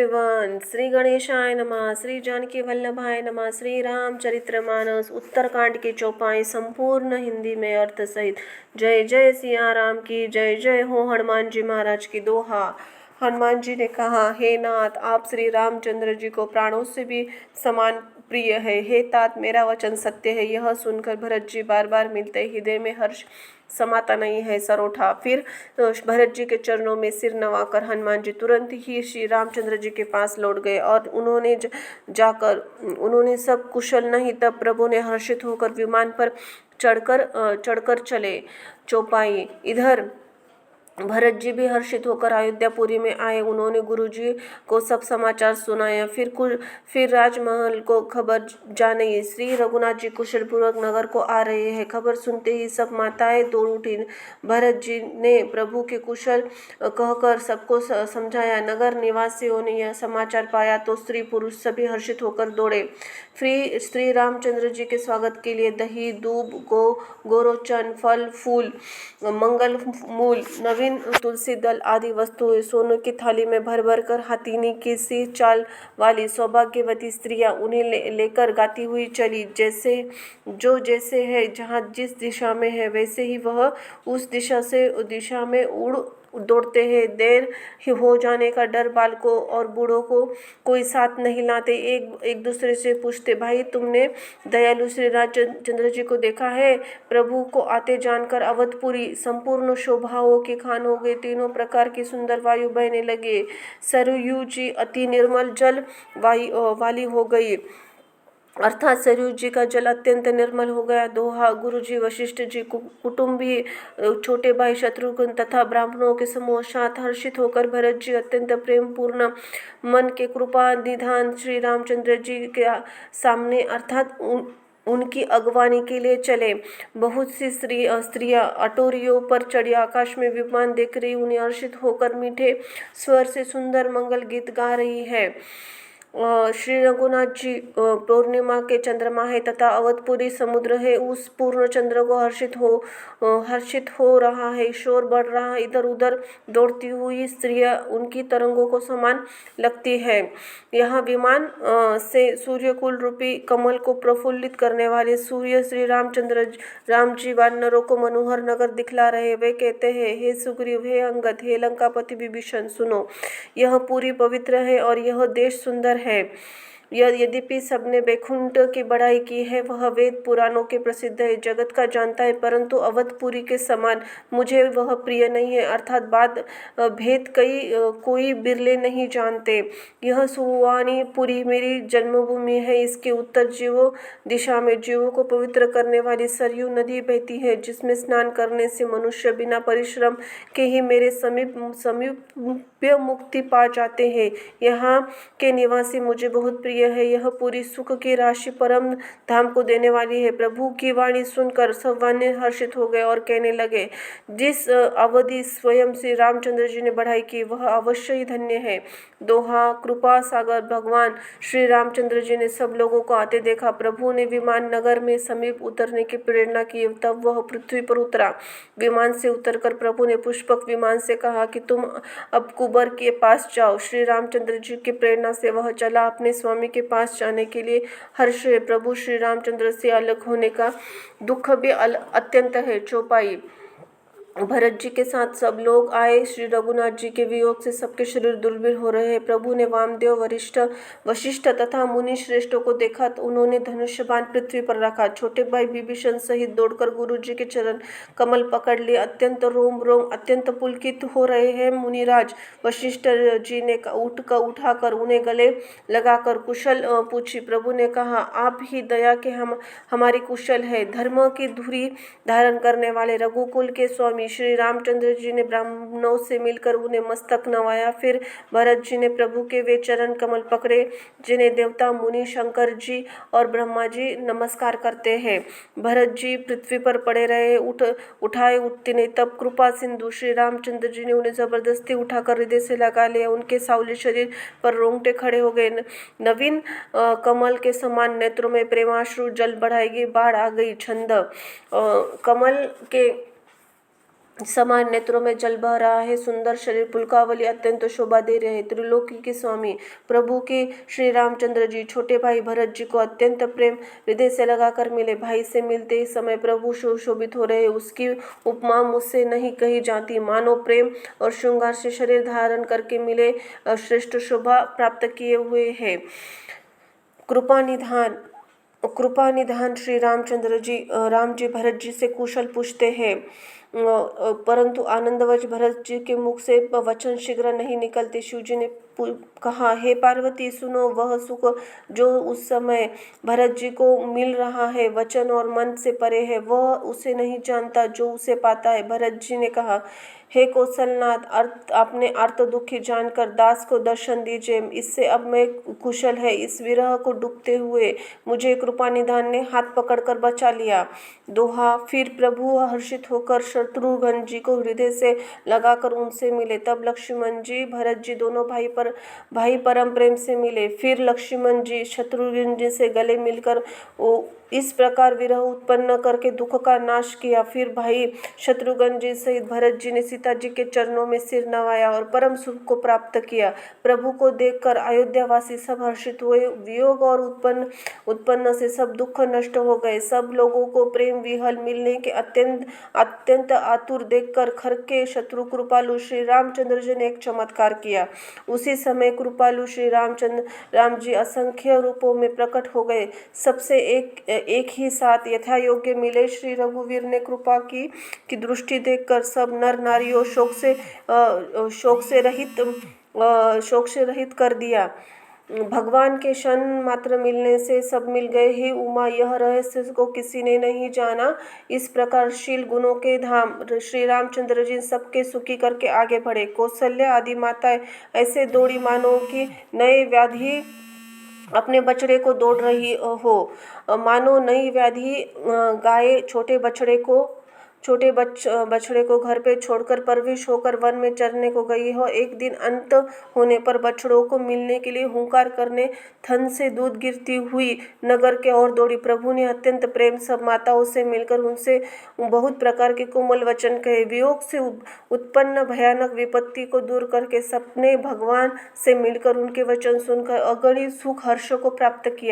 Everyone, Shri गणेशाय नमः, श्री जानकी वल्लभाय नमः। श्री रामचरितमानस उत्तरकांड की चौपाई संपूर्ण हिंदी में अर्थ सहित। जय जय सिया राम की जय जय हो। हनुमान जी महाराज की दोहा। हनुमान जी ने कहा, हे नाथ, आप श्री रामचंद्र जी को प्राणों से भी समान प्रिय है। हे तात, मेरा वचन सत्य है। यह सुनकर भरत जी बार बार मिलते हृदय में हर्ष समाता नहीं है। सर उठा। फिर भरत जी के चरणों में सिर नवाकर हनुमान जी तुरंत ही श्री रामचंद्र जी के पास लौट गए और उन्होंने सब कुशल नहीं। तब प्रभु ने हर्षित होकर विमान पर चढ़कर चले। चौपाई। इधर भरत जी भी हर्षित होकर अयोध्यापुरी में आए। उन्होंने गुरुजी को सब समाचार सुनाया। फिर राजमहल को खबर जानी, श्री रघुनाथ जी कुशलपूर्वक नगर को आ रहे हैं। खबर सुनते ही सब माताएं दौड़ उठी। भरत जी ने प्रभु के कुशल कहकर सबको समझाया। नगर निवासियों ने यह समाचार पाया तो स्त्री पुरुष सभी हर्षित होकर दौड़े। श्री रामचंद्र जी के स्वागत के लिए दही, दूब, गोरोचन, फल फूल, मंगल मूल, नवीन तुलसी दल आदि वस्तुएं सोने की थाली में भर भर कर हाथीनी की सी चाल वाली सौभाग्यवती स्त्रियां उन्हें लेकर गाती हुई चली। जैसे है, जहाँ जिस दिशा में है वैसे ही वह उस दिशा में उड़ दौड़ते हैं। देर हो जाने का डर बालकों और बूढ़ों को कोई साथ नहीं लाते। एक दूसरे से पूछते, भाई तुमने दयालु श्री रामचंद्र जी को देखा है? प्रभु को आते जानकर अवधपुरी संपूर्ण शोभाओं की खान हो गई। तीनों प्रकार की सुंदर वायु बहने लगे। सरयू जी अति निर्मल जल वाली हो गई, अर्थात सरयू जी का जल अत्यंत निर्मल हो गया। दोहा। गुरुजी वशिष्ठ जी कुटुंबी छोटे भाई शत्रुघ्न तथा ब्राह्मणों के समूह साथ हर्षित होकर भरत जी अत्यंत प्रेम पूर्ण मन के कृपा निधान श्री रामचंद्र जी के सामने अर्थात उनकी अगवानी के लिए चले। बहुत सी स्त्रियां अटोरियों पर चढ़ी आकाश में विमान देख रही उन्हें हर्षित होकर मीठे स्वर से सुंदर मंगल गीत गा रही है। श्री रघुनाथ जी पूर्णिमा के चंद्रमा है तथा अवधपुरी समुद्र है। उस पूर्ण चंद्र को हर्षित हो रहा है, शोर बढ़ रहा है। इधर उधर दौड़ती हुई स्त्रियां उनकी तरंगों को समान लगती है। यहाँ विमान से सूर्यकुल रूपी कमल को प्रफुल्लित करने वाले सूर्य श्री राम जी वानरों को मनोहर नगर दिखला रहे। वे कहते हैं, हे सुग्रीव, हे अंगद, हे लंकापति विभीषण, सुनो, यह पूरी पवित्र है और यह देश सुंदर है। यद्यपि सबने बैकुंठ की बढ़ाई की है, वह वेद पुराणों के प्रसिद्ध है, जगत का जानता है, परंतु अवधपुरी के समान मुझे वह प्रिय नहीं है। अर्थात बात भेद कोई बिरले नहीं जानते। यह सुवानी पुरी मेरी जन्मभूमि है। इसके उत्तर दिशा में जीवों को पवित्र करने वाली सरयू नदी बहती है, जिसमें स्नान करने से मनुष्य बिना परिश्रम के ही मेरे समीप मुक्ति पा जाते हैं। यहाँ के निवासी मुझे बहुत प्रिय है। यह पूरी सुख की राशि परम धाम को देने वाली है। प्रभु की वाणी सुनकर सब वानर हर्षित हो गए और कहने लगे, जिस अवधि स्वयं श्री रामचंद्र जी ने बढ़ाई की वह अवश्य ही धन्य है। दोहा। कृपा सागर भगवान श्री रामचंद्र जी ने सब लोगों को आते देखा। प्रभु ने विमान नगर में समीप उतरने की प्रेरणा की, तब वह पृथ्वी पर उतरा। विमान से उतरकर प्रभु ने पुष्पक विमान से कहा कि तुम अब कुबर के पास जाओ। श्री रामचंद्र जी की प्रेरणा से वह चला। अपने स्वामी के पास जाने के लिए हर्ष है। प्रभु श्री रामचंद्र से अलग होने का दुख भी अत्यंत है। चौपाई। भरत जी के साथ सब लोग आए। श्री रघुनाथ जी के वियोग से सबके शरीर दुर्बल हो रहे हैं। प्रभु ने वामदेव, वशिष्ठ तथा मुनि श्रेष्ठों को देखा तो उन्होंने धनुष्य बाण पृथ्वी पर रखा। छोटे भाई विभीषण सहित दौड़कर गुरु जी के चरण कमल पकड़ लिए। अत्यंत रोम अत्यंत पुलकित हो रहे हैं। मुनिराज वशिष्ठ जी ने उठाकर उन्हें गले लगाकर कुशल पूछी। प्रभु ने कहा, आप ही दया के हमारी कुशल है। धर्म की धुरी धारण करने वाले रघुकुल के स्वामी श्री रामचंद्र जी ने ब्राह्मणों से मिलकर उन्हें मस्तक नवाया। फिर भरत जी ने प्रभु के वे चरण कमल पकड़े जिन्हें देवता, मुनि, शंकर जी और ब्रह्मा जी नमस्कार करते हैं। भरत जी पृथ्वी पर पड़े रहे, उठाए उठते नहीं। तब कृपा सिंधु श्री रामचंद्र जी ने उन्हें जबरदस्ती उठाकर हृदय से लगा लिया। उनके सावले शरीर पर रोंगटे खड़े हो गए। नवीन कमल के समान नेत्रों में प्रेमाश्रु जल बढ़ाएगी बाढ़ आ गई। छंद। कमल के समान नेत्रों में जल बह रहा है, सुंदर शरीर पुलकावली अत्यंत शोभा दे रहे। त्रिलोकी के स्वामी प्रभु के श्री रामचंद्र जी छोटे भाई भरत जी को अत्यंत प्रेम हृदय से लगाकर मिले। भाई से मिलते ही समय प्रभु सुशोभित हो रहे, उसकी उपमा मुझसे नहीं कही जाती। मानो प्रेम और श्रृंगार से शरीर धारण करके मिले, श्रेष्ठ शोभा प्राप्त किए हुए है। कृपा निधान श्री रामचंद्र जी राम जी भरत जी से कुशल पूछते हैं, परंतु आनंदवश भरत जी के मुख से वचन शीघ्र नहीं निकलते। शिव जी ने कहा, हे पार्वती सुनो, वह सुख जो उस समय भरत जी को मिल रहा है वचन और मन से परे है, वह उसे नहीं जानता जो उसे पाता है। भरत जी ने कहा, हे कौशलनाथ, आपने अर्थ दुखी जानकर दास को दर्शन दीजिए, इससे अब मैं कुशल है। इस विरह को डूबते हुए मुझे कृपा निधान ने हाथ पकड़कर बचा लिया। दोहा। फिर प्रभु हर्षित होकर शत्रुघ्न जी को हृदय से लगाकर उनसे मिले। तब लक्ष्मण जी भरत जी दोनों भाई परम प्रेम से मिले। फिर लक्ष्मण जी शत्रुघ्न जी से गले मिलकर इस प्रकार विरह उत्पन्न करके दुख का नाश किया। फिर भाई शत्रुघ्न जी सहित भरत जी ने सीता जी के चरणों में सिर नवाया और परम सुख को प्राप्त किया। प्रभु को देखकर अयोध्यावासी सब हर्षित हुए। वियोग और उत्पन्न से सब दुख नष्ट हो गए। सब लोगों को प्रेम विहल मिलने के अत्यंत आतुर देखकर खर के शत्रु कृपालु श्री रामचंद्र जी ने एक चमत्कार किया। उसी समय कृपालु श्री राम जी असंख्य रूपों में प्रकट हो गए। सबसे एक ही साथ यथा योग्य मिले। श्री रघुवीर ने कृपा की दृष्टि देखकर सब नर नारियों शोक से रहित कर दिया। भगवान के क्षण मात्र मिलने से सब मिल गए। हे उमा, यह रहस्य को किसी ने नहीं जाना। इस प्रकार शील गुणों के धाम श्री रामचंद्र जी सबके सुखी करके आगे बढ़े। कौशल्या आदि माताएं ऐसे दौड़ी मानो कि नए व्याधि अपने बछड़े को दौड़ रही हो। मानो नई व्याधि गाय छोटे बछड़े को घर पे छोड़कर परवरिश होकर वन में चरने को गई हो। एक दिन अंत होने पर बछड़ों को मिलने के लिए हुंकार करने थन से दूध गिरती हुई नगर के ओर दौड़ी। प्रभु ने अत्यंत प्रेम सब माताओं से मिलकर उनसे बहुत प्रकार के कोमल वचन कहे। वियोग से उत्पन्न भयानक विपत्ति को दूर करके सबने भगवान से मिलकर उनके वचन सुनकर अगणित सुख हर्ष को प्राप्त किया।